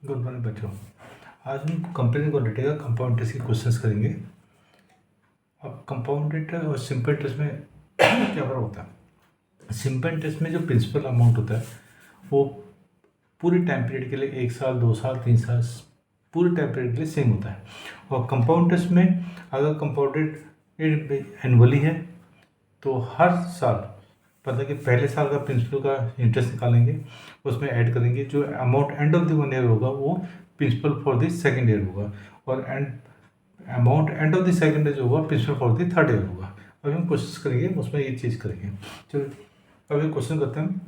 Good morning बच्चों। आज हम कंपेरिजन क्वांटिटी का कंपाउंड इंटरेस्ट के क्वेश्चंस करेंगे। अब कंपाउंड इंटरेस्ट और सिंपल इंटरेस्ट में क्या फर्क होता है? सिंपल इंटरेस्ट में जो प्रिंसिपल अमाउंट होता है वो पूरे टाइम पीरियड के लिए 1 साल 2 साल 3 साल पूरे टाइम पीरियड के लिए सेम होता है। और कंपाउंड इंटरेस्ट में अगर कंपाउंडेड एनुअली है तो हर साल पता कि पहले साल का प्रिंसिपल का इंटरेस्ट निकालेंगे, उसमें ऐड करेंगे, जो amount end of the 1 year होगा वो principal for the second year होगा, और amount end of the second year जो होगा principal for the third year होगा। अभी हम कोशिश करेंगे उसमें ये चीज़ करेंगे। चलो अभी क्वेश्चन करते हैं।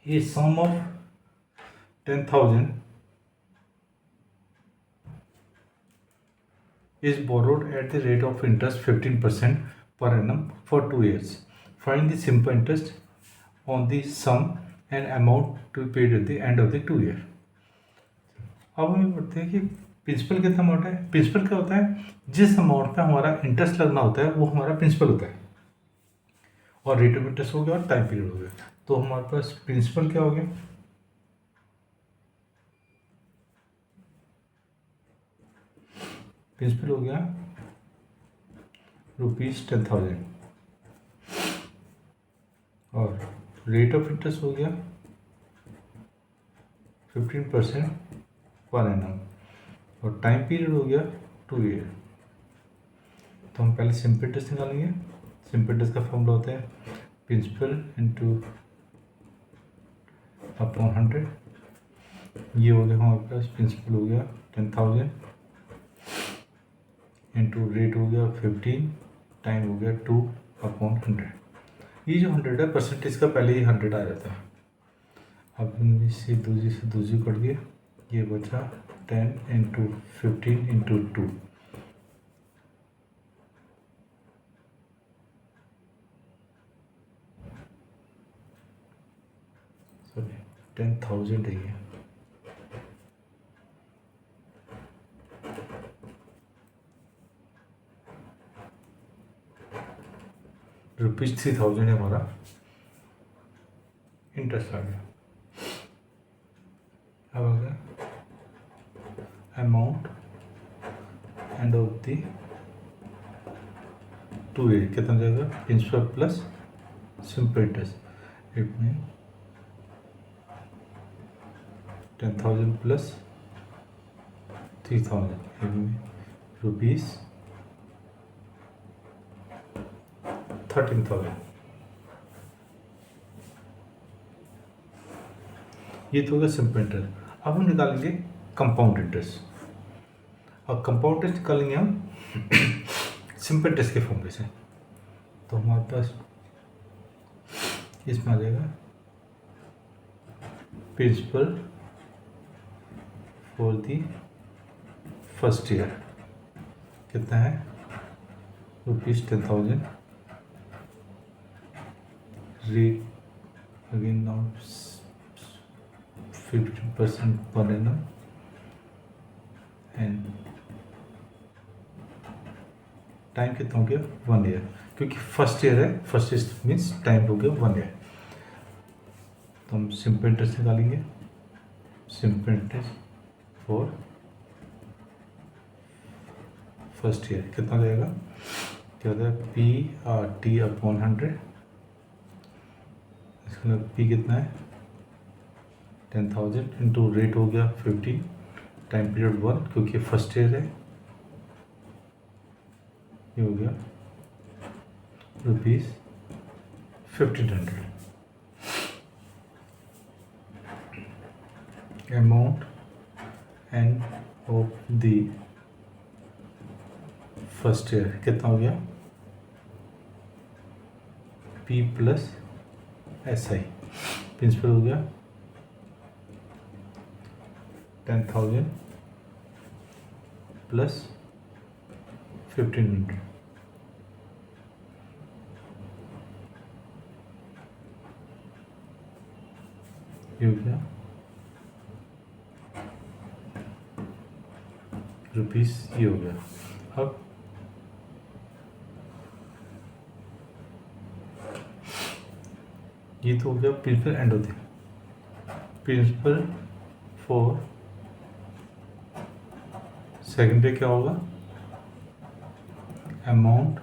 ये सम of 10,000 is borrowed at the rate of interest 15% per annum for 2 years. Find the simple interest on the sum and amount to be paid at the end of the 2 year. अब हम पढ़ते हैं कि principal कितना amount है। Principal क्या होता है? जिस अमाउंट पे हमारा इंटरेस्ट लगना होता है वो हमारा प्रिंसिपल होता है, और रेट ऑफ इंटरेस्ट हो गया और टाइम पीरियड हो गया। तो हमारे पास प्रिंसिपल क्या हो गया? प्रिंसिपल हो गया ₹10,000, और रेट ऑफ इंटरेस्ट हो गया 15% पर एनम, और टाइम पीरियड हो गया 2 ईयर। तो हम पहले सिंपल इंटरेस्ट निकालेंगे। सिंपल इंटरेस्ट का फॉर्मूला होता है प्रिंसिपल इंटू अपॉन 100। ये हो गया हमारे पास प्रिंसिपल हो गया 10,000 इंटू रेट हो गया 15, टाइम हो गया 2/100। ये जो 100 है परसेंटेज का पहले ही 100 आ जाता है। अब इनमें से दूसरी कट गई, ये बचा 10 इंटू 15 इंटू 2। सॉरी 10,000 है ये। ₹3,000 है हमारा इंटरेस्ट आ गया। अब आ गया amount end of the 2 year कितना जाएगा? Principal plus simple interest. It में 10,000 प्लस 3,000, इनमें ₹13,000। ये तो होगा सिंपल इंटरेस्ट। अब हम निकालेंगे कंपाउंड इंटरेस्ट। अब कंपाउंड इंटरेस्ट निकालेंगे हम सिंपल इंटरेस्ट के फॉर्मूले से। तो हमारे पास इसमें आ जाएगा principal for the first year कितना है? ₹10,000। Rate again now 50% per annum, and time कितना हो गया? 1 ईयर, क्योंकि फर्स्ट ईयर है, फर्स्ट ईयर मीन्स टाइम हो गया 1 ईयर। तो हम सिंपल इंटरेस्ट निकालेंगे। Simple interest for first year कितना जाएगा? क्या होता है? PRT/100। इसका मतलब P कितना है? 10,000 इंटू रेट हो गया 15, टाइम पीरियड 1 क्योंकि फर्स्ट ईयर है। ये हो गया ₹1,500। Amount end of the first year कितना हो गया? P plus SI। प्रिंसिपल हो गया 10,000 प्लस 1,500। ये हो गया रुपीस। ये हो गया। अब ये तो हो गया principal end of the principal for second day क्या होगा, amount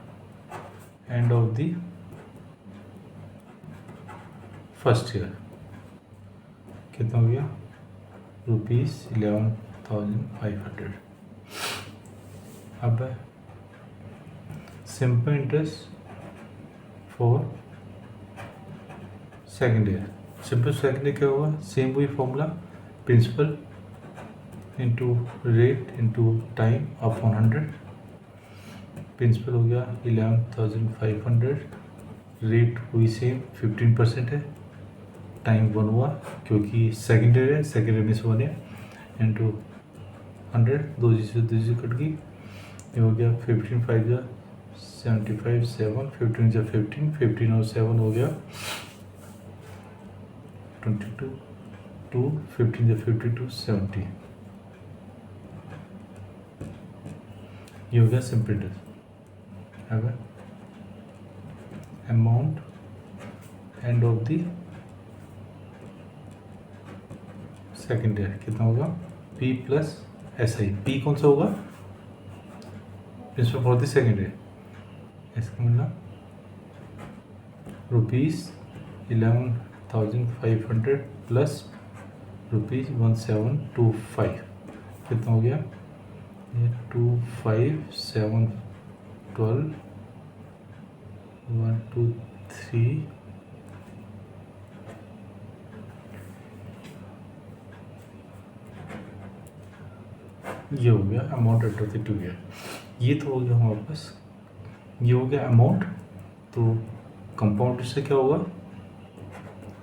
end of the first year कितना हो गया, ₹11,500। अब simple interest for second year, simple second year क्या होगा, सेम वही formula, principal into rate into time upon 100। Principal हो गया 11,500, रेट हुई सेम 15% है, टाइम 1 हुआ क्योंकि सेकेंड ईयर है, सेकेंड ईयर में से 1 है, इंटू 100, 2 जीरो कट गई, ये हो गया 15 5 जा 75 7, 15 जा 15, 15 और 7 हो गया 22, 2 15 जा 52 70, ये हो गया सिंपल इंटरेस्ट। अब amount end of the second year कितना होगा, P प्लस SI, P कौन सा होगा, principal for the second year, इसका मतलब ₹11,500 प्लस ₹1725 कितना हो गया, ये 25712 1 2 3 ये हो गया amount at of the 2 year. ये तो हो गया हमारे पास, ये हो गया अमाउंट। तो कंपाउंड से क्या होगा,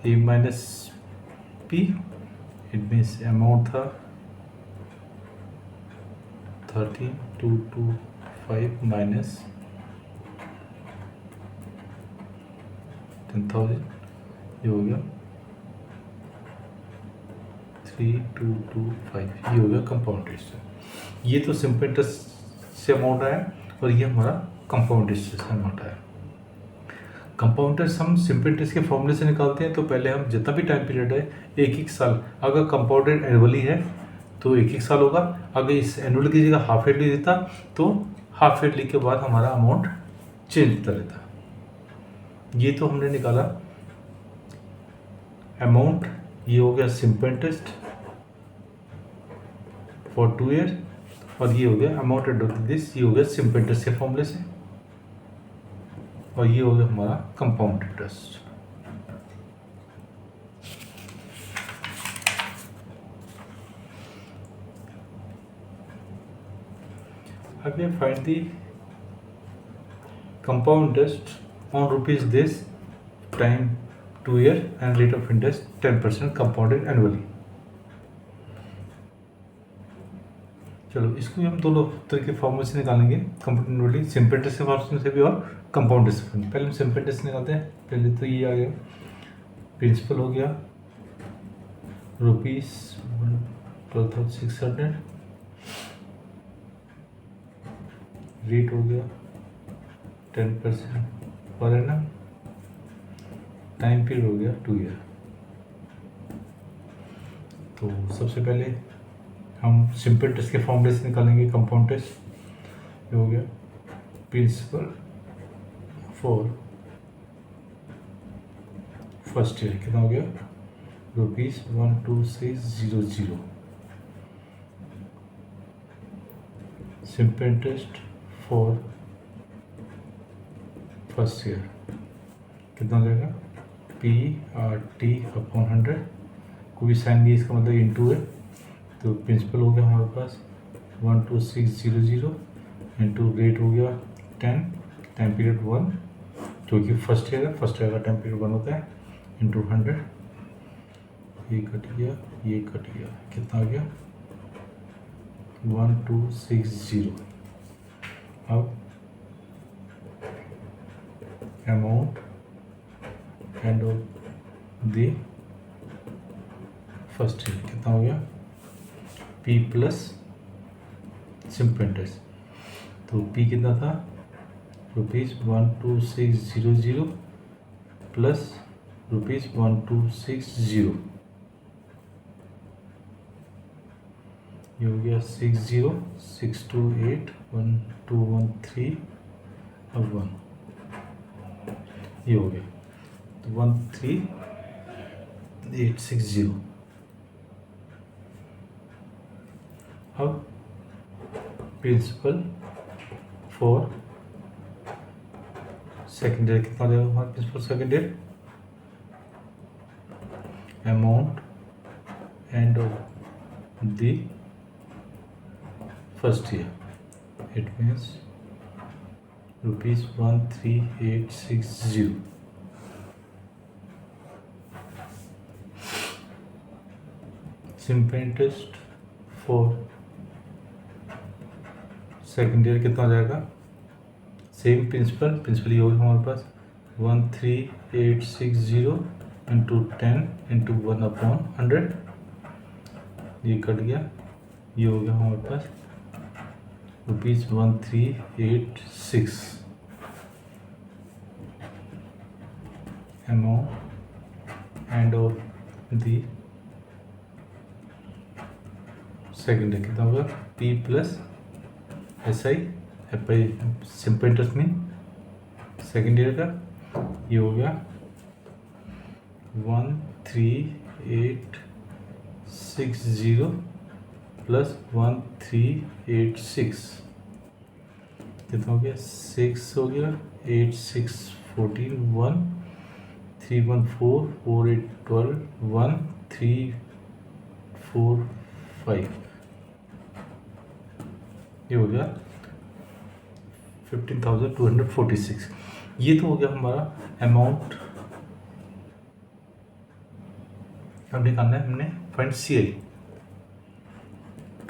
A minus P, it means amount था 13,225 माइनस 10,000, ये हो गया 3,225, ये हो गया कंपाउंड इंटरेस्ट। ये तो सिंपल इंटरेस्ट से अमाउंट आया और ये हमारा कंपाउंड इंटरेस्ट से अमाउंट आया। कंपाउंड इंटरेस्ट हम सिंपल इंटरेस्ट के फॉर्मूले से निकालते हैं। तो पहले हम जितना भी टाइम पीरियड है, एक साल, अगर कंपाउंडेड एनुअली है तो एक साल होगा। अगर इस एनुअल की जगह हाफ ईयरली देता तो हाफ ईयरली के बाद हमारा अमाउंट चेंज होता रहता। ये तो हमने निकाला अमाउंट, ये हो गया सिंपल इंटरेस्ट फॉर 2 ईयर, और ये हो गया अमाउंट एट ऑफ दिस, ये हो गया सिंपल इंटरेस्ट के फॉर्मूले से, और ये हो गया हमारा कंपाउंड इंटरेस्ट। अब ये find the compound interest on rupees this time 2 year and rate of interest 10% compounded annually. चलो इसको हम दोनों तरह के फॉर्मूले से निकालेंगे, कंपाउंड एनुअली, सिंपल इंटरेस्ट के फॉर्मूले से भी और कंपाउंड इंटरेस्ट। पहले हम सिंपल इंटरेस्ट निकालते हैं। पहले तो ये आ गया, प्रिंसिपल हो गया ₹12,600, रेट हो गया 10% पर एनम, टाइम पीरियड हो गया 2 ईयर। तो सबसे पहले हम सिंपल इंटरेस्ट के फॉर्मूले से निकालेंगे कंपाउंड इंटरेस्ट। ये हो गया प्रिंसिपल फॉर फर्स्ट ईयर कितना हो गया, ₹12600। Simple interest for first year कितना हो जाएगा, PRT अपॉन 100, कोई साइन नहीं, इसका मतलब इनटू है। तो प्रिंसिपल हो गया हमारे पास 12600 इंटू रेट हो गया 10, टाइम पीरियड 1 क्योंकि फर्स्ट ईयर है, फर्स्ट ईयर का टाइम पीरियड 1 होता है, इंटू 100, ये कट गया, ये कट गया, कितना आ गया 1260। अब amount end of the first year कितना हो गया, P प्लस सिंपल इंटरेस्ट। तो P कितना था, ₹12600 प्लस ₹1260, ये हो गया 60,628,1213 और 1, ये हो गया तो 13,860। अब प्रिंसिपल फॉर सेकेंड ईयर कितना हो जाएगा हमारा principal second year? Amount end of the first year, it means ₹13,860। Simple interest for second year कितना हो जाएगा? सेम प्रिंसिपल ये होगा हमारे पास 13,860 इंटू 10 इंटू 1/100, ये कट गया, ये हो गया हमारे पास ₹1386। Amount end of the second year कितना होगा? P plus SI simple interest में सेकेंड ईयर का, ये हो गया 13,860 प्लस 1386 कितना हो गया? 6 हो गया, 8 6 14 1 3 1 4 4 8 12 1 3 4 5, ये हो गया 15,246। ये तो हो गया हमारा अमाउंट। अब निकालना है हमने फाइंड CI।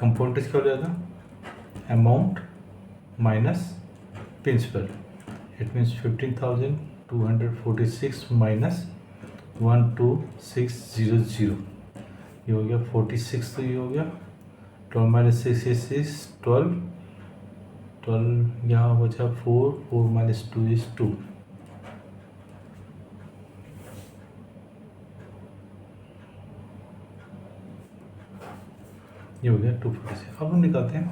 कंपाउंड क्या हो जाएगा? Amount minus principal, it means 15,246 minus 12,600, ये हो गया 46, तो ये हो गया 12 माइनस 6 इज 12, 12 यहाँ बचा 4, 4 माइनस 2 इज 2, ये हो गया 246। अब हम निकालते हैं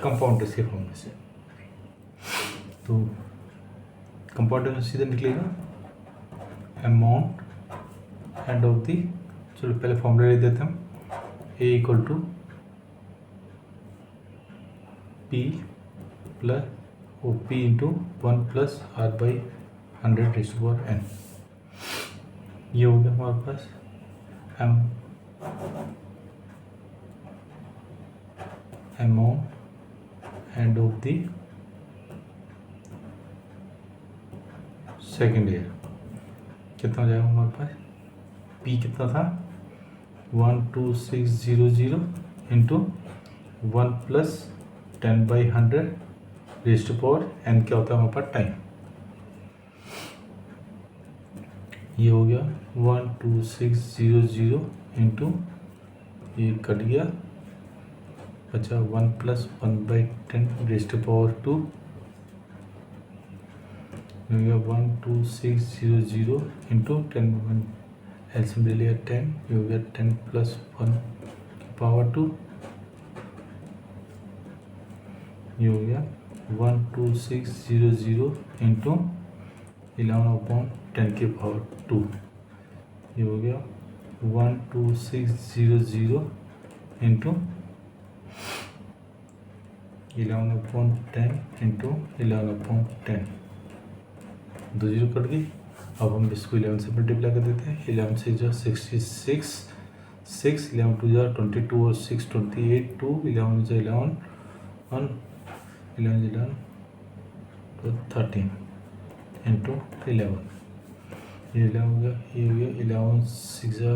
कंपाउंड के फॉर्मूले से। तो कंपाउंड में सीधे निकलेगा अमाउंट एंड ऑफ दी, चलो पहले फॉर्मूला लिख देते हैं हम। A equal to P plus P into 1 plus R by 100⁻n, ये हो गया हमारे पास amount end of the second year कितना हो जाएगा हमारे पास? P कितना था? 12600 इंटू 1 प्लस 10/100⁻n क्या होता है हमारे पास? टाइम। ये हो गया 12600 इंटू, ये कट गया, बचा 1 प्लस 1/10⁻², हो गया 12600 इंटू 10, एलसीएम ले लिया 10, ये हो गया 10 प्लस 1/2, ये हो गया 12600 इंटू 11/10⁻², ये हो गया 12600 इंटू 11/10 इंटू 11/10, 2 0 कट गई। अब हम इसको 11 से मल्टीप्लाई कर देते हैं। 11 से जो 66, 6 11 2 जा 22 और 6 28, 2 11 से 11 1 11 तो 13 इंटू 11, ये 11 हो गया, ये हो गया 11 6 जा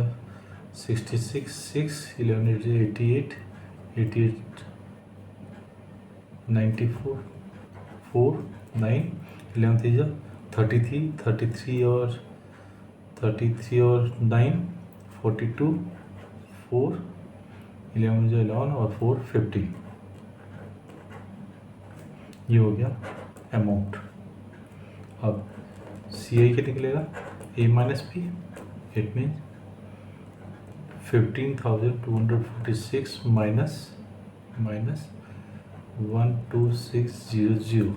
66, 6 11 8 जा 88, 88 94 4 9 11 3 जा 33, 33 और 9 42 4 11 जो 11 और 4 15, ये हो गया अमाउंट। अब CI क्या निकलेगा? A minus P, it means 15,246 minus 12600,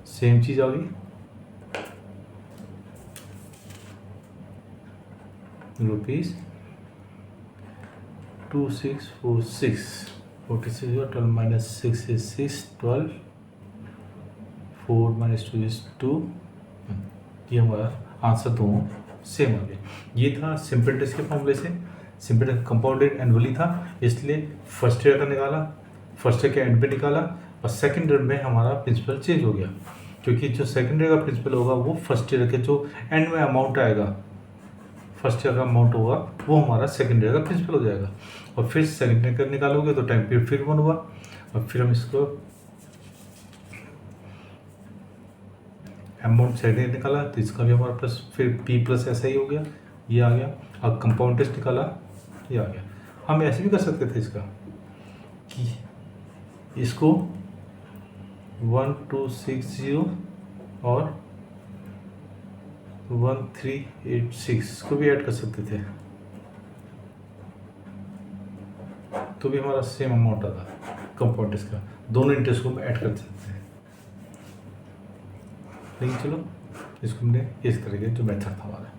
same चीज़ आ गई, रुपीज़ 2646, 46 और 12 माइनस 6 is 6, 12, 4 माइनस 2 is 2। ये हमारा आंसर दोनों सेम आ गया। ये था सिंपल इंटरेस्ट के फॉर्मूले से। सिंपल कंपाउंडेड एनुअली था, इसलिए फर्स्ट ईयर का निकाला, फर्स्ट ईयर के एंड पे निकाला, और सेकंड ईयर में हमारा प्रिंसिपल चेंज हो गया, क्योंकि जो सेकंड ईयर का प्रिंसिपल होगा वो फर्स्ट ईयर के जो एंड में अमाउंट आएगा, फर्स्ट ईयर का अमाउंट होगा वो हमारा सेकंड ईयर का प्रिंसिपल हो जाएगा। और फिर सेकंड ईयर का निकालोगे तो टाइम पीरियड फिर 1 हुआ, और फिर हम इसको अमाउंट सेकंड ईयर निकाला तो इसका भी हमारे पास फिर P प्लस ऐसा ही हो गया, ये आ गया। अब कंपाउंड इंटरेस्ट निकाला, ये आ गया। हम ऐसे भी कर सकते थे इसका कि इसको 1260 और 1386 को भी ऐड कर सकते थे, तो भी हमारा सेम अमाउंट आता कंपाउंड इंटरेस्ट का। दोनों इंटरेस्ट को हम ऐड कर सकते हैं, लेकिन चलो इसको हमने इस तरह के जो मेथड था हमारा,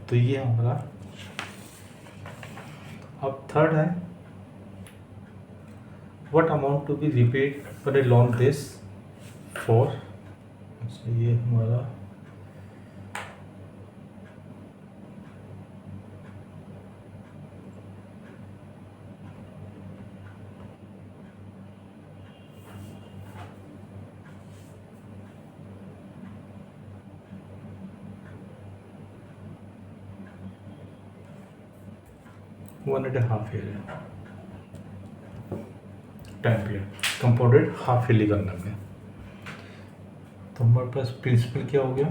तो ये हमारा। अब थर्ड है, what amount to be repaid for a loan this for. ये हमारा one and half year time period, compounded half yearly करना है। तो हमारे पास प्रिंसिपल क्या हो गया,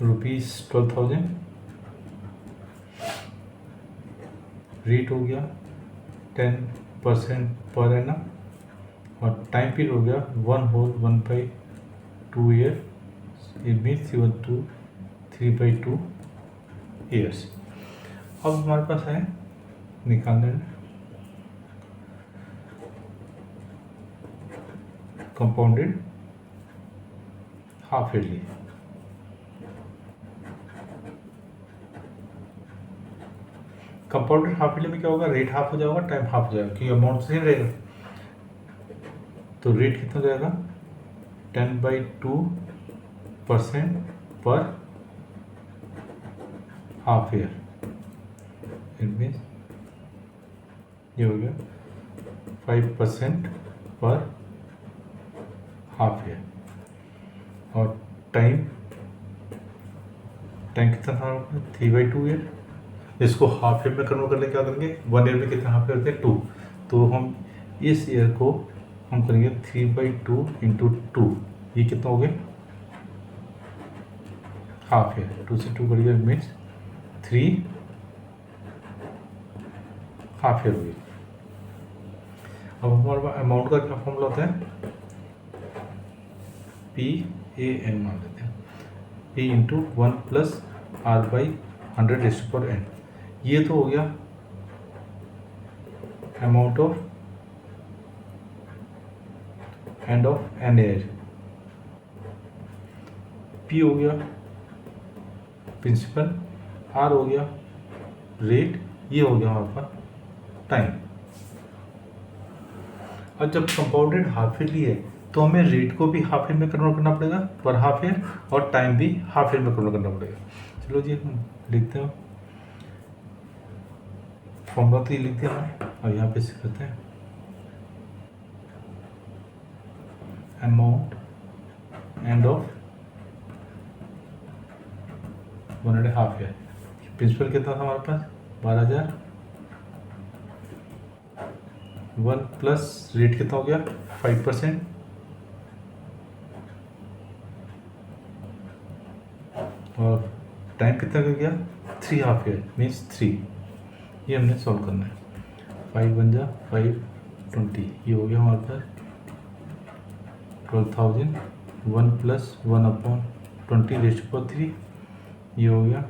₹12,000, रेट हो गया 10% पर एनम, और टाइम पीरियड हो गया 1/2 ईयर, इट मीन्स 3/2 ईयर्स। अब हमारे पास है निकालने compounded half yearly. Compounded half yearly में क्या होगा, रेट हाफ हो जाएगा, टाइम हाफ हो जाएगा, क्योंकि अमाउंट सेम रहेगा। तो रेट कितना हो जाएगा, 10/2% पर हाफ ईयर, इट मीन्स ये हो गया 5% पर हाफ ईयर। और टाइम कितना था, 3/2 ईयर। इसको हाफ ईयर में कन्वर्ट करने क्या करेंगे, 1 ईयर में कितना हाफ ईयर होते हैं, 2। तो हम इस ईयर को हम करेंगे 3/2 × 2, ये कितना हो गया, हाफ ईयर। 2 से 2 करिए, मीन्स 3 हाफ ईयर हो गई। अब हमारे पास अमाउंट का क्या फॉर्मूला होता है, PAN मान लेते हैं, P × 1 + R/100⁻n। ये तो हो गया amount of end of an year. P हो गया प्रिंसिपल, R हो गया रेट, ये हो गया हमारे पास टाइम। और जब कंपाउंडेड हाफ ईयरली है तो हमें रेट को भी हाफ ईयर में कन्वर्ट करना पड़ेगा पर हाफ ईयर, और टाइम भी हाफ ईयर में कन्वर्ट करना पड़ेगा। चलो जी हम लिखते हैं, फॉर्मूला तो ये लिखते हैं और यहाँ पे करते हैं amount end of 1.5 year. Principal कितना था हमारे पास, 12,000, 1 प्लस रेट कितना हो गया, 5%, और टाइम कितना कर गया, 3 हाफ ईयर, मीन्स 3। ये हमने सॉल्व करना है। 5 × 5 20, ये हो गया हमारे पास 12,000, 1 + 1/20 रेज़ टू पावर 3, ये हो गया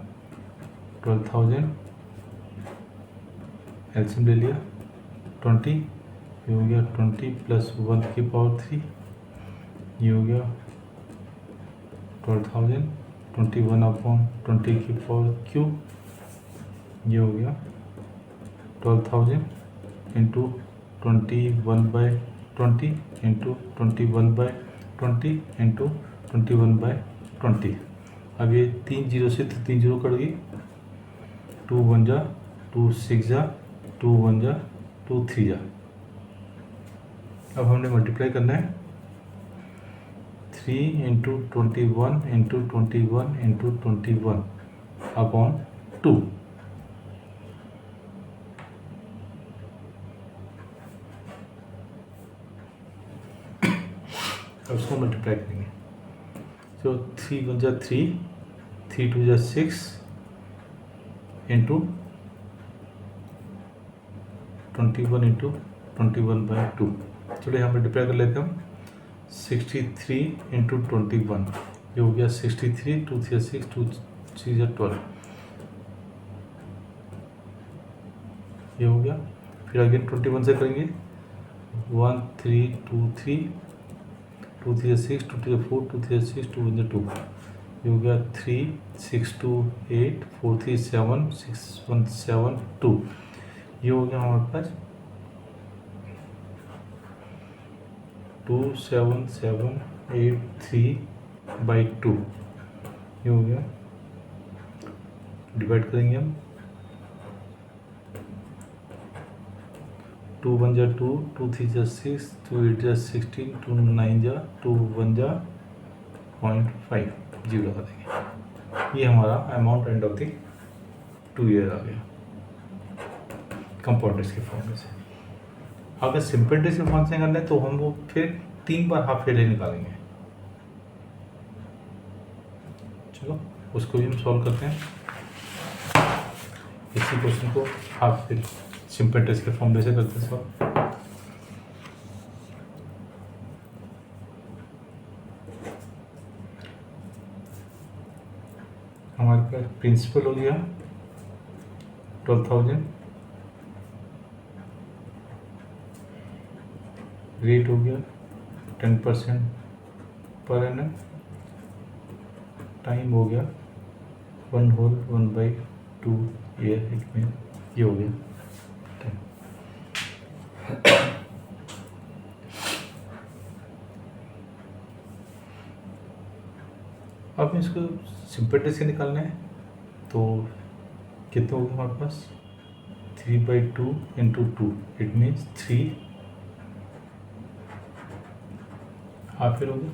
12,000 एलसीएम ले लिया 20, ये हो गया 20 प्लस 1 की पावर 3, ये हो गया 12,000, 21/20 की पावर क्यूब, ये हो गया 12,000 इंटू 21/20 इंटू 21/20 इंटू 21/20। अब ये 3 जीरो से 3 जीरो कट गई, 2 1 जा, 2 6 जा, 2 1 जा, 2 3 जा। अब हमने मल्टीप्लाई करना है 3 इंटू 21 इंटू 21 इंटू 21 अपॉन 2। अब उसको मल्टीप्लाई करेंगे, तो 3 1 जा 3, 3 2 जा 6 इंटू 21 इंटू 21/2। चलो यहाँ मल्टीप्लाई कर लेते हैं हम, 63 इंटू 21, ये हो गया 63, 2 3 6, 2 3 12, ये हो गया। फिर अगेन 21 से करेंगे, 1 3 2 3, 2 3 6, 2 3 4, 2 3 6, 2 1 2, ये हो गया 3 6 2 8, 4 3 7, 6 1 7 2, ये हो गया हमारे पास 2 7 7 8 3/2, ये हो गया। डिवाइड करेंगे हम, 2 1 जा 2, 2 3 जा 6, 2 8 जा 16, 2 9 जा, 2 1 जा 0.5, जीरो लगा देंगे। ये हमारा amount end of the 2 year आ गया कंपाउंड इंटरेस्ट के फॉर्म में से। अगर सिंपल इंटरेस्ट के फॉर्म से करना है तो हम वो फिर 3 बार हाफ ईयरली निकालेंगे। चलो उसको भी हम सॉल्व करते हैं। इसी क्वेश्चन को हाफ ईयर सिंपल इंटरेस्ट के फॉर्म से करते हैं सॉल्व। हमारे पास प्रिंसिपल हो गया 12,000, रेट हो गया 10% पर एनम, टाइम हो गया 1/2 ईयर, इट मीन ये हो गया 10। अब इसको सिंपल इंटरेस्ट से निकालना है तो कितना होगा हमारे पास 3/2 into 2, it means 3 half year होगा।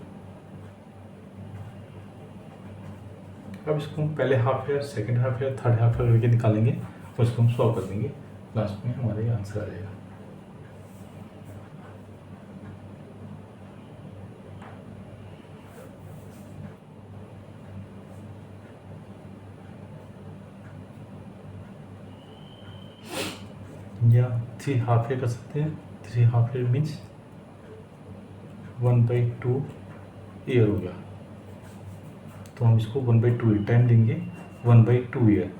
अब इसको हम पहले half year, second half year, third half year करके निकालेंगे और इसको हम सॉल्व कर देंगे, लास्ट में हमारा ये आंसर आ जाएगा। या 3 हाफ ईयर कर सकते हैं, 3 हाफ ईयर मीन्स 1/2 ईयर हो गया, तो हम इसको 1/2 टाइम देंगे 1/2 ईयर,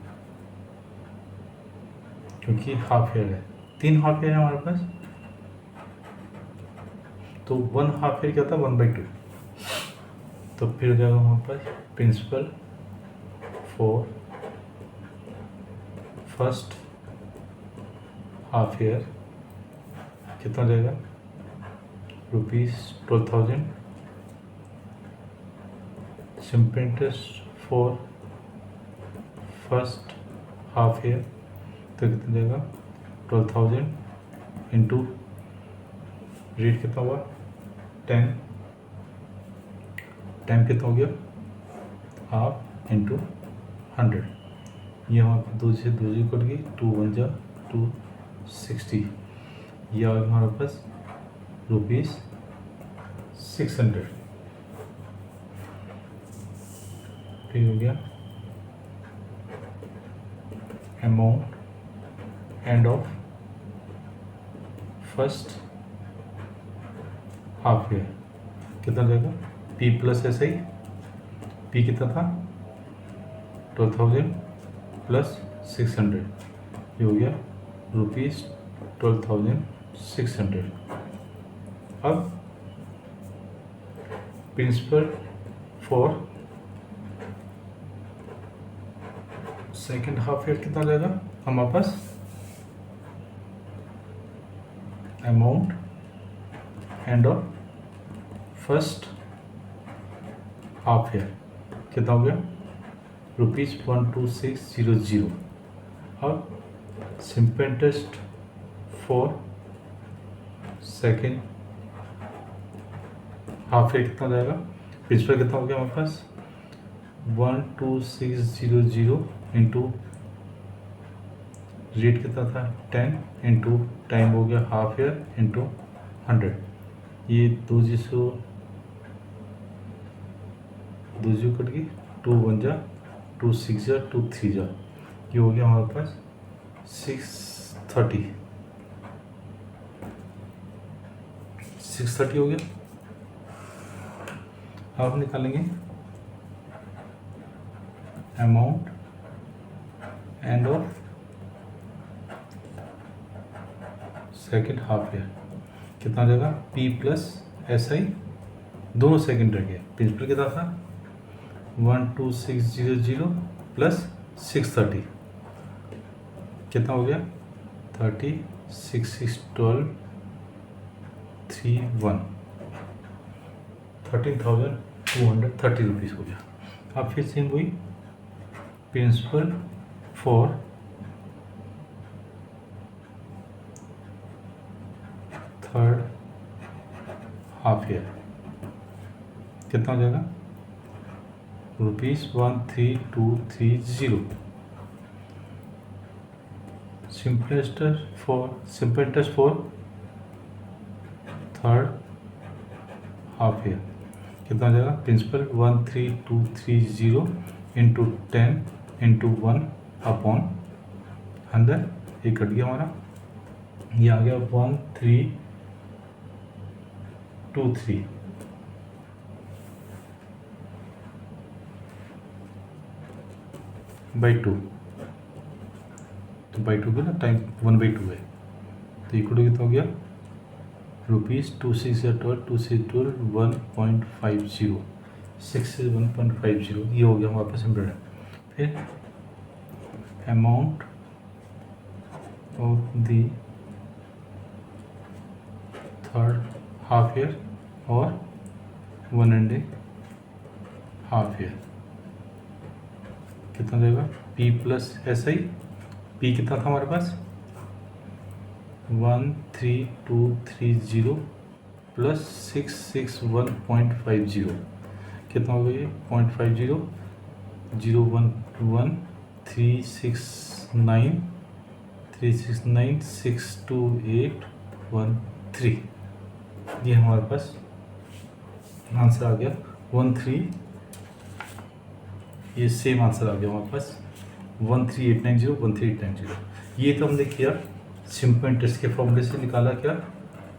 क्योंकि हाफ ईयर है। 3 हाफ ईयर है हमारे पास, तो 1 हाफ ईयर क्या था 1/2, तो फिर हो जाएगा हमारे पास principal for first half year कितना जाएगा ₹12,000। Simple interest for first half year तो कितना जाएगा 12,000 इंटू रेट कितना हुआ 10, टाइम कितना हो गया हाफ इंटू 100, ये हमारे 2 से 2 जी कट गई, 2 1 जा 2 60, ये आ गया हमारे पास ₹600। ठीक हो गया amount end of first half year कितना जाएगा P प्लस ऐसा ही, P कितना था 12,000 प्लस 600, ये हो गया ₹12,600। अब principal for second half year कितना जाएगा हमारे पास, amount end of first half year कितना हो गया ₹12600। अब simple interest for second half year कितना जाएगा, प्रिंसिपल कितना हो गया हमारे पास 12600 इंटू रेट कितना था 10 इंटू टाइम हो गया हाफ ईयर इंटू 100। ये 2 कट गई, 2 1 जा 2 6 जा 2 3 जा, ये हो गया हमारे पास 630 हो गया। अब निकालेंगे amount end of second half year कितना आ जाएगा P प्लस SI दोनों सेकेंड रह गए। प्रिंसिपल कितना था 12600 प्लस 630 कितना हो गया 30 6 6 12 3 1 13,230 रुपीज़ हो गया। अब फिर सेम हुई principal for third half year कितना हो जाएगा ₹13230। Simple interest for third half year कितना हो जाएगा प्रिंसिपल 13230 इंटू 10 इंटू 1 अपॉन 100, ये कट गया हमारा, ये आ गया 1323 बाई 2, तो बाई 2 ना टाइम 1/2 है, तो इक्वल कितना हो गया ₹2,612 1.50 6 से 1.50, ये हो गया हमारे पास 100 है। फिर amount of the third half year और 1.5 हाफ ईयर कितना देगा P प्लस SI, P कितना था हमारे पास 13230 प्लस 661.50 कितना हो गया 0.50 011 369 62813, ये हमारे पास आंसर आ गया 13, ये सेम आंसर आ गया हमारे पास 13890। ये तो हमने किया सिंपल इंटरेस्ट के फॉर्मूले से, निकाला क्या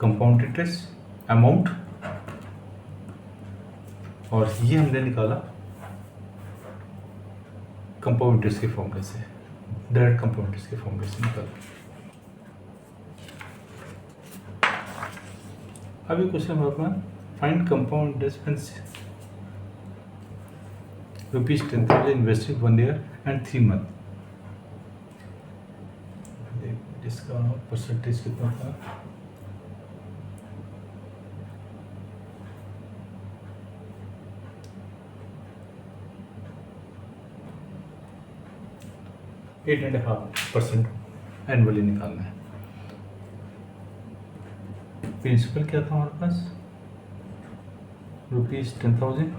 कंपाउंड इंटरेस्ट अमाउंट, और ये हमने निकाला कंपाउंड इंटरेस्ट के फॉर्मूले से, डायरेक्ट कंपाउंड इंटरेस्ट के फॉर्मूले से निकाला। अभी क्वेश्चन हमारे पास find compound interest ₹10,000 invested 1 year end 3 month. इसका परसेंटेज कितना था 8.5% एनुअली निकालना है। प्रिंसिपल क्या था हमारे पास ₹10,000,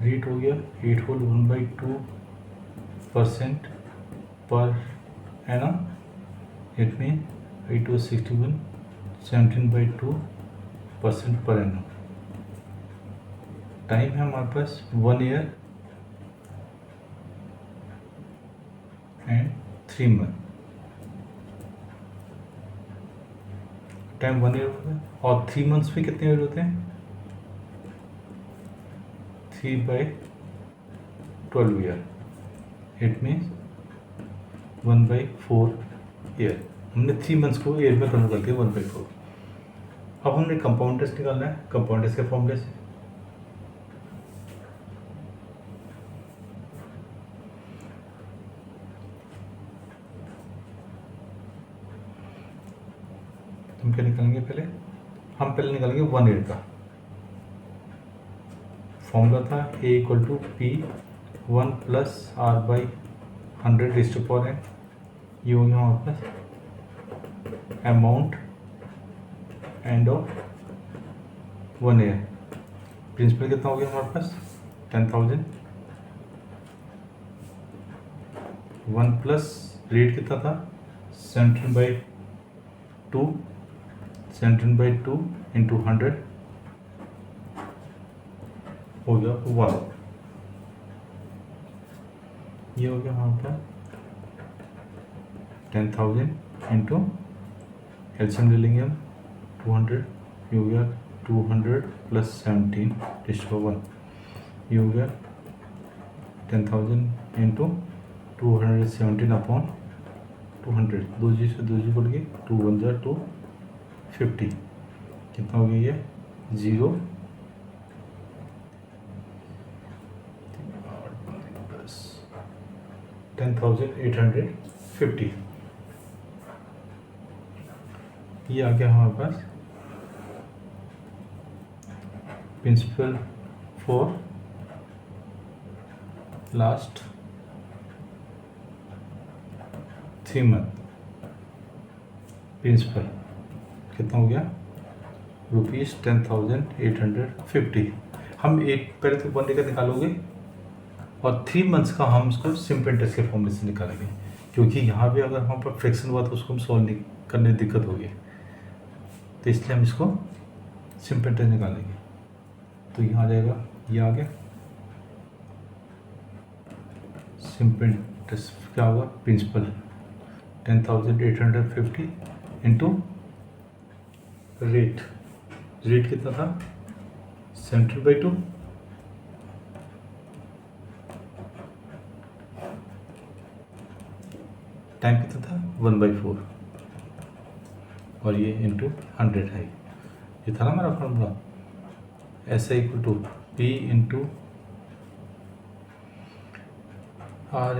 रेट हो गया 8 whole 1/2% per annum, it mean 8 was 61 17/2% per annum. Time है हमारे पास 1 year end 3 month. Time 1 year होता है और 3 मंथ्स में कितने ईयर होते हैं 3/12 ईयर। It means 1/4 year. हमने 3 मंथ्स को ईयर में कन्वर्ट कर दिया 1/4। अब हमने कंपाउंड इंटरेस्ट निकालना है, कंपाउंड इंटरेस्ट के फॉर्मूले से। हम क्या निकालेंगे पहले? हम पहले निकालेंगे 1 ईयर का फॉर्मूला था A = P 1 + R/100 n। ये हो गया हमारे पास amount end of 1 year. Principal कितना हो गया हमारे पास? 10,000। 1 प्लस रेट कितना था? 17/2 इंटू 100 हो गया 1। ये हो गया हमारे पास 10,000 इंटू एल्शियम ले लेंगे हम 200। ये हो गया 200 + 17/1। ये हो गया 10,000 इंटू 217/200। 2 जी से 2 जी कट गई, 2 × 1 = 2, 50। कितना हो गया ये? 0 10,850। ये आ गया हमारे पास principal for last 3 month. Principal कितना हो गया? ₹10,850। हम एक पहले तो 1 ईयर निकालोगे और 3 मंथ्स का हम इसको सिंपल इंटरेस्ट के फॉर्मूले से निकालेंगे, क्योंकि यहाँ पे अगर हम पर फ्रैक्शन हुआ तो उसको हम सॉल्व नहीं करने दिक्कत होगी, तो इसलिए हम इसको सिंपल इंटरेस्ट निकालेंगे। तो यहाँ आ जाएगा, ये आ गया सिंपल इंटरेस्ट। क्या होगा? प्रिंसिपल 10,850 इंटू रेट कितना था? 17/2। टाइम कितना था? 1/4। और ये इंटू 100 है। ये था ना हमारा फॉर्मूला, ऐसा = P × R ×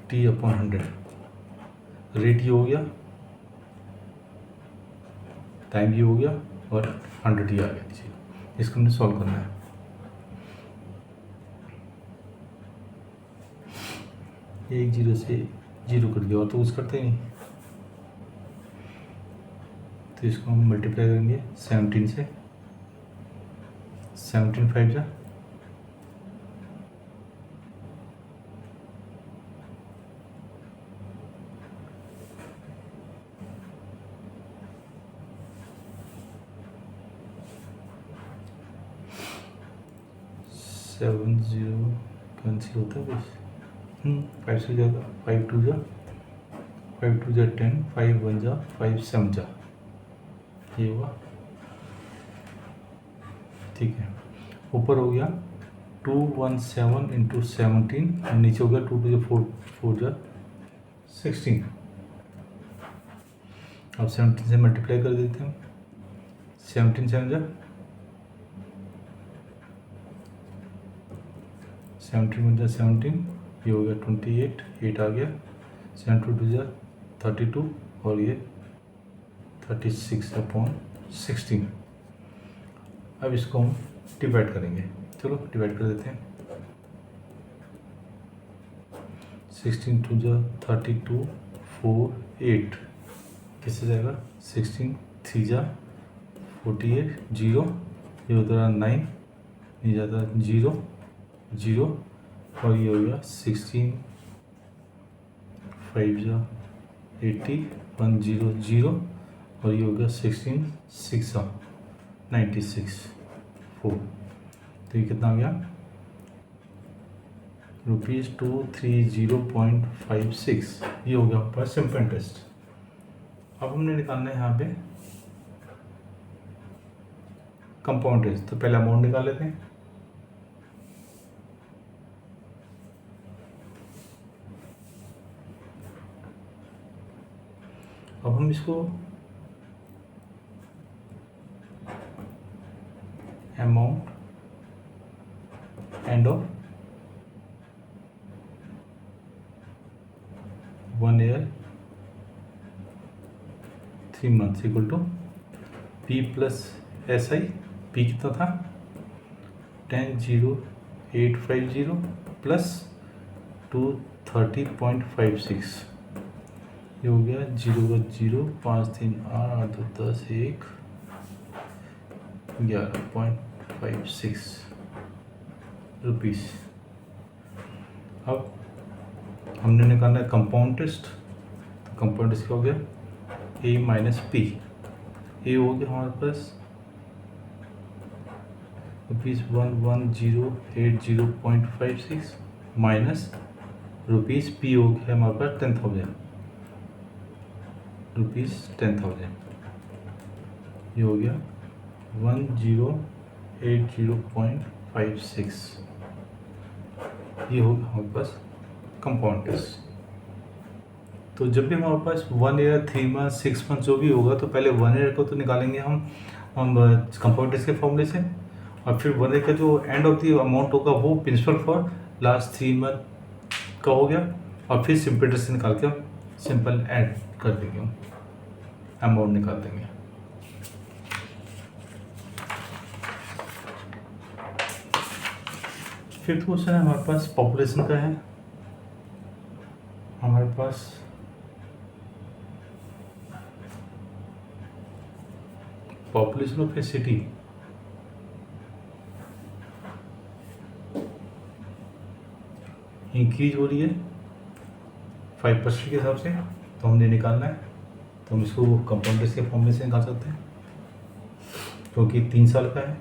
T/100। रेट ये हो गया, टाइम ये हो गया, और 100 ये आ गया नीचे। इसको हमने सॉल्व करना है। एक 0 से 0 कट गया, और तो कुछ करते ही नहीं, तो इसको हम मल्टीप्लाई करेंगे 17 से। 17 × 5 = 70 कैंसिल होता है बस। 5 से जाएगा, 5 × 2 = 10, 5 × 1 = 5, 7 = ये हुआ। ठीक है, ऊपर हो गया 217 × 17, और नीचे हो गया 2 × 4, 4 = 16। अब 17 से मल्टीप्लाई कर देते हैं। 17 7 = 17 × 17, ये हो गया 28, 8 आ गया। 7 × 2 = 32, और ये 36/16। अब इसको हम डिवाइड करेंगे। चलो डिवाइड कर देते हैं। 16 × 2 = 32, 4, 8 किससे जाएगा? 16 3 = 48, 0 ये होता है 9, नहीं जाता 0 0, और ये हो गया 16 5 = 80, 1 0 0, और ये हो गया 16 6 = 96 4। तो ये कितना आ गया? ₹230.56। ये हो गया हमारा सिंपल इंटरेस्ट। अब हमने निकालना है यहाँ पे कंपाउंड इंटरेस्ट। तो पहले अमाउंट निकाल लेते हैं। अब हम इसको amount end of 1 year 3 months equal to P plus S I. P कितना था 10,0850 प्लस 230.56, ये हो गया 0 5 3 8 2 10 1 11.56 रुपीज़। अब हमने निकालना है कंपाउंड टेस्ट, तो कंपाउंड टेस्ट क्या हो गया ए माइनस पी। ए हो गया हमारे पास ₹11,080.56 माइनस रुपीज़ पी हो गया हमारे पास 10,000 रुपीज़ 10,000, ये हो गया 1080.56, ये हो गया हमारे पास कंपाउंड टेस्ट। तो जब भी हमारे पास 1 ईयर 3 मंथ 6 मंथ जो भी होगा, तो पहले 1 ईयर को तो निकालेंगे हम कंपाउंड टेस्ट के फॉर्मूले से, और फिर 1 ईयर का जो एंड ऑफ द अमाउंट होगा वो प्रिंसिपल फॉर लास्ट 3 मंथ का हो गया, और फिर सिंपल टेस्ट से निकाल के हम सिंपल ऐड कर देंगे, हम अमाउंट निकाल देंगे। फिफ्थ क्वेश्चन है हमारे पास पॉपुलेशन का है। हमारे पास population of a city increase हो रही है 5% के हिसाब से, तो हमने निकालना है। तो हम इसको कंपाउंड टेस्ट के फॉर्मूले से निकाल सकते हैं, क्योंकि 3 साल का है।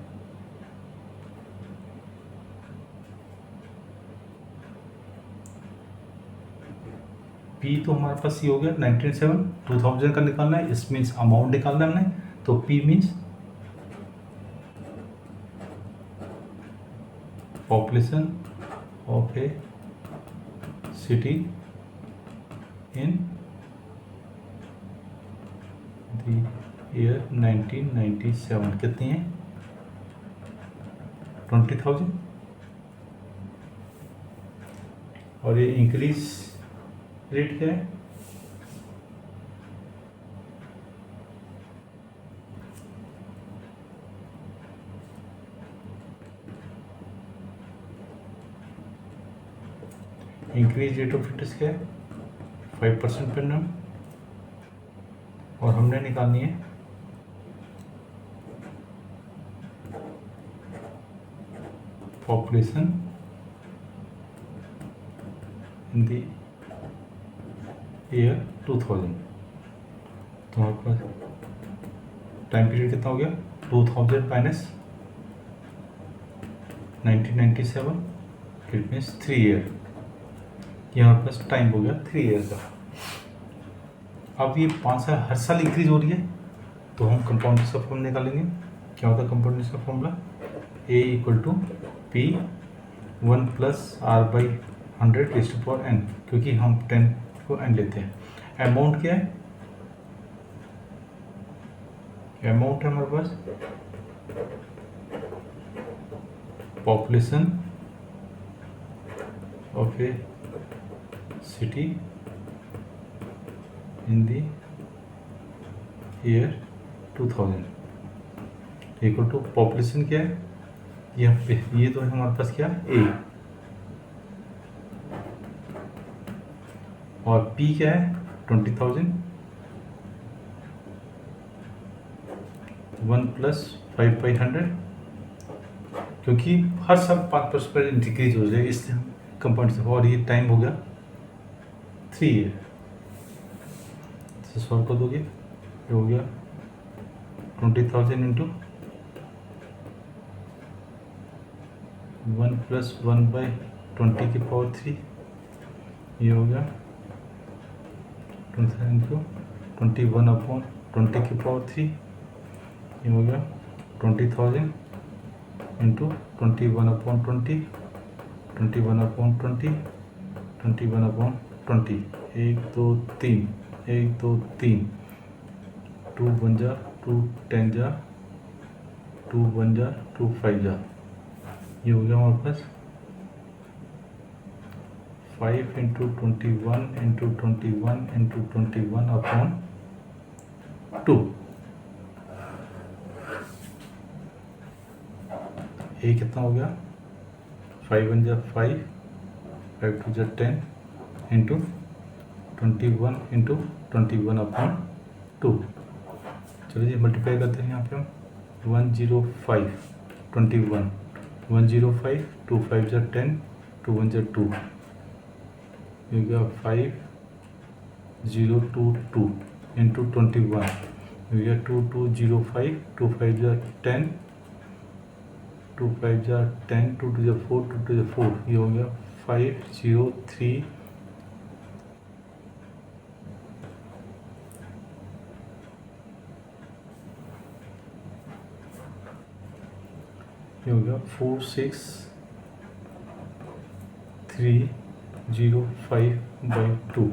पी तो हमारे पास ये हो गया 1907 2000 का निकालना है, इस मीन्स अमाउंट निकालना है हमने, तो P means population of a city in the year 1997 कितनी है 20,000, और ये इंक्रीज रेट क्या है इंक्रीज रेट ऑफ इंटरेस्ट क्या है 5% पर annum, और हमने निकालनी है पॉपुलेशन इन द ईयर 2000। तो हमारे पास टाइम पीरियड कितना हो गया 2000 माइनस 1997, इट मीन्स 3 ईयर, यहाँ पास टाइम हो गया 3 ईयर का। अब ये 5 साल हर साल इंक्रीज हो रही है, तो हम कंपाउंड का फॉर्मूला निकालेंगे। क्या होता है कंपाउंड का formula A equal to P 1 plus R by 100 raised to power n, क्योंकि हम 10 को n लेते हैं। अमाउंट क्या है अमाउंट है हमारे पास population of a city in the year 2000 equal to population क्या है ये तो है हमारे पास क्या ए, और पी क्या है 20,000 1 प्लस 5/100, क्योंकि हर साल 5% इंक्रीज हो जाएगी, इसलिए हम कंपाउंड से, और ये टाइम हो गया 3 ईयर। सॉल्व कर दोगे, ये हो गया 20,000 इंटू 1 प्लस 1/20 की पावर 3, ये हो गया 20,000 इंटू 21/20 की पावर 3, ये हो गया 20,000 इंटू 21/20 21/20 21/20 1 2 3 1 2 3 2 1 जा 2 10 जा 2 1 जा 2 5 जा, ये हो गया हमारे पास 5 इंटू 21 इंटू 21 इंटू 21 अपॉन 2। ये कितना हो गया 5 1 जा 5 5 2 जा 10 इंटू 21 इंटू 21 अपॉन 2। चलिए मल्टीप्लाई करते हैं यहाँ पे हम 105 21 105 2 5 जा 10 2 1 जा 2, ये हो गया 5022 इंटू 21, हो गया 2205 2 5 जा 10 2 5 जा 10 2 2 जा 4 2 2 जा 4, ये हो गया 503 ये हो गया 46305/2,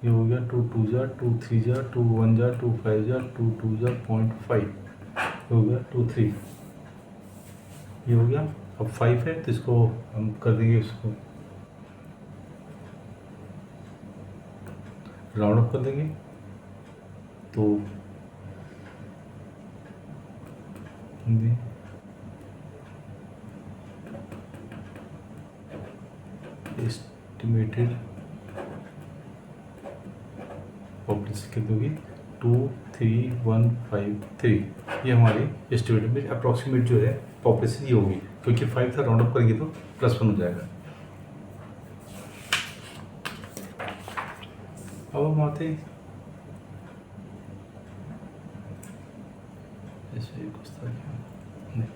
ये हो गया 2 2 जा 2 3 जा 2 1 जा 2 5 जा 2 2 जा 0.5, हो गया 2 3, ये हो गया। अब 5 है तो इसको हम कर देंगे, इसको राउंड अप कर देंगे तो एस्टिमेटेड पॉपुलेशन कितनी होगी 23153, ये हमारी एस्टिमेटेड में अप्रॉक्सीमेट जो है पॉपुलेशन ये होगी, क्योंकि 5 था राउंड अप करेंगे तो +1 हो जाएगा। अब हम आते हैं कुछ था नहीं।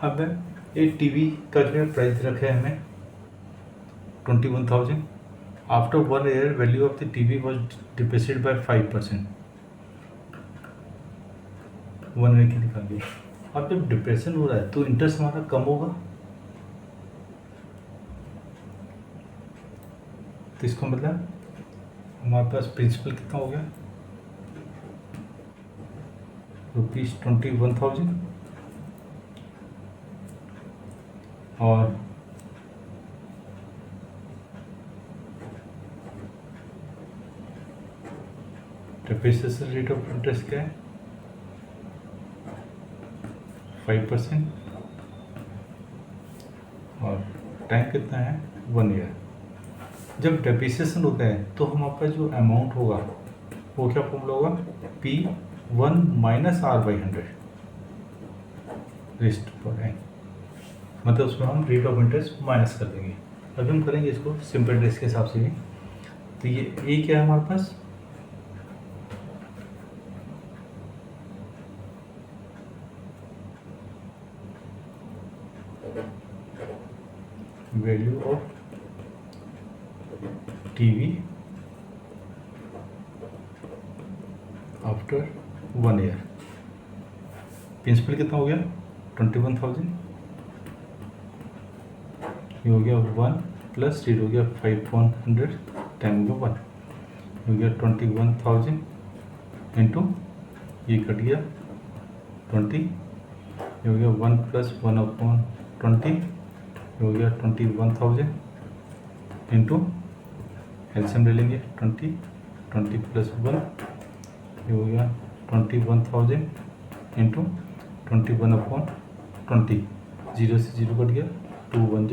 अब एक टीवी का जो है प्राइस रखा है हमें 21,000। After 1 year value of the TV was depreciated by 5%। 1 year की निकाल दी। अब जब डिप्रेशन हो रहा है तो इंटरेस्ट हमारा कम होगा, तो इसका मतलब हमारे पास प्रिंसिपल कितना हो गया ₹21,000 और डेप्रिसिएशन रेट ऑफ इंटरेस्ट क्या है 5% और टाइम कितना है 1 ईयर। जब डेप्रिसिएशन होता है तो हमारे पास जो अमाउंट होगा वो क्या फॉर्मूला होगा P1 - R/100 रेस्ट पर है, मतलब उसमें हम रेट ऑफ इंटरेस्ट माइनस कर देंगे। अभी हम करेंगे इसको सिंपल इंटरेस्ट के हिसाब से भी। तो ये क्या है हमारे पास value of TV after 1 year. Principal कितना हो गया 21,000, ये हो गया 1 प्लस रेट हो गया 5/100 टाइम हो गया 1, हो गया 21,000 इंटू ये कट गया 20, ये हो गया 1 + 1/20, हो गया 21,000 इंटू एलसीएम ले लेंगे 20 20 + 1, ये हो गया 21,000 इंटू 21/20, 0 से 0 कट गया 2 1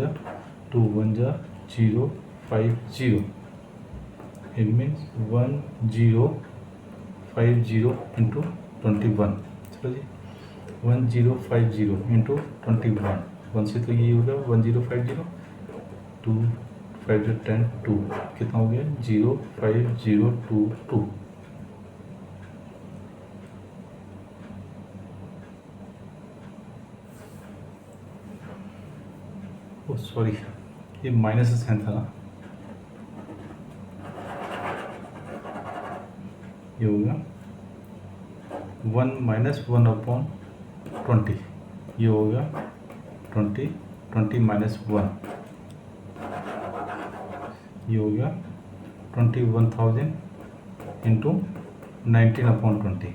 जा 0 5 0, इट मीन्स 1050 इंटू 21। चलो जी 1050 इंटू 21, 1 से तो ये होगा 1050 2 5 10 2, कितना हो गया 05022। ओ सॉरी ये माइनस साइन था ना, ये हो गया 1 - 1/20, ये हो गया 20 20 - 1, ये हो गया 21,000 इंटू 19/20,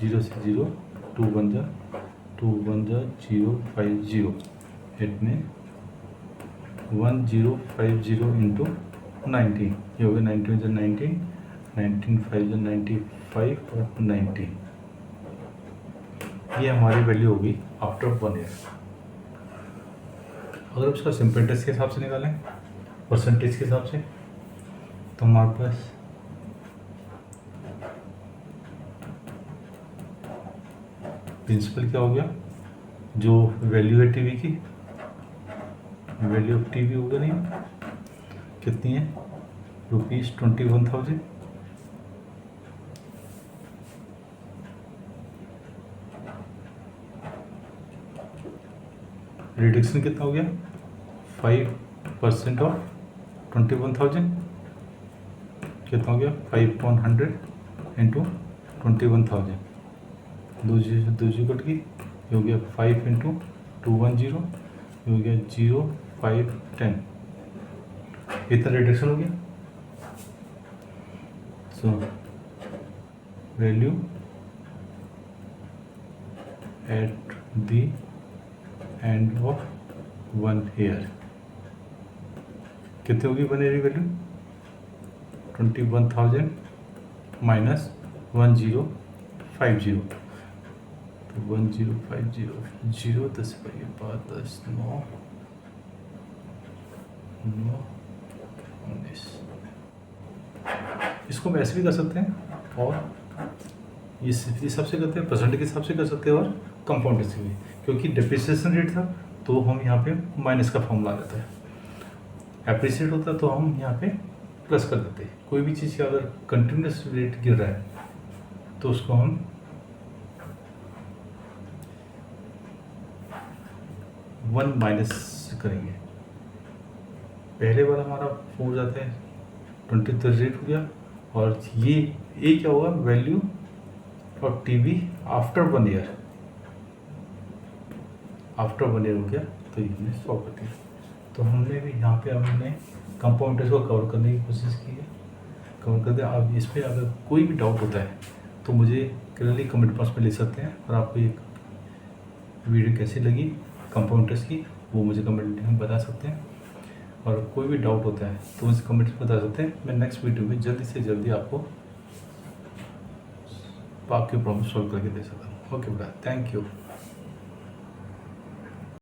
0 से 0, 2 1 जा 0 5 0, इट में 1050 इंटू 19, ये हो गया 19 से 19, 19 5 से 95 और 90, ये हमारी वैल्यू होगी आफ्टर 1 ईयर। अगर उसका सिंपल टेस्ट के हिसाब से निकालें, परसेंटेज के हिसाब से, तो हमारे पास प्रिंसिपल क्या हो गया, जो वैल्यू है टीवी की, वैल्यू ऑफ टीवी होगा नहीं, कितनी है, ₹21,000। रिडक्शन कितना हो गया, 5% ऑफ 21,000, कितना हो गया, 5/100 इंटू 21,000, दो जी कट गई, ये हो गया 5 इंटू 210, ये हो गया 0 5 10, इतना रिडक्शन हो गया। So value at the end of 1 year कितनी होगी, 1 ईयर की वैल्यू 21,000 माइनस 1050, तो 1050 0 10 पाइए 5 10 9 9 19, इसको हम ऐसे भी कर सकते हैं और ये सबसे करते हैं, परसेंट के हिसाब से कर सकते हैं और कंपाउंड से भी, क्योंकि डिप्रिसिएशन रेट था तो हम यहाँ पे माइनस का फॉर्मूला आ जाता है, एप्रिसिएट होता तो हम यहाँ पे प्लस कर देते हैं। कोई भी चीज़ का अगर कंटिन्यूस रेट गिर रहा है तो उसको हम वन माइनस करेंगे, पहले वाला हमारा हो जाता है 23 रेट हो गया, और ये क्या होगा, वैल्यू और TV after 1 year, after 1 year हो गया, तो ये हमने सॉल्व कर दिया। तो हमने भी यहाँ पे हमने कंपाउंड टेस्ट को कवर करने की कोशिश की है, कवर कर दिया। अब इस पर अगर कोई भी डाउट होता है तो मुझे क्लियरली कमेंट बॉक्स में लिख सकते हैं, और आपको ये वीडियो कैसी लगी कंपाउंड टेस्ट की वो मुझे कमेंट में बता सकते हैं, और कोई भी डाउट होता है तो मुझे कमेंट्स में बता सकते हैं। मैं नेक्स्ट वीडियो में जल्दी से जल्दी आपको आपकी प्रॉब्लम सॉल्व करके दे सकता हूँ। ओके बेटा, थैंक यू।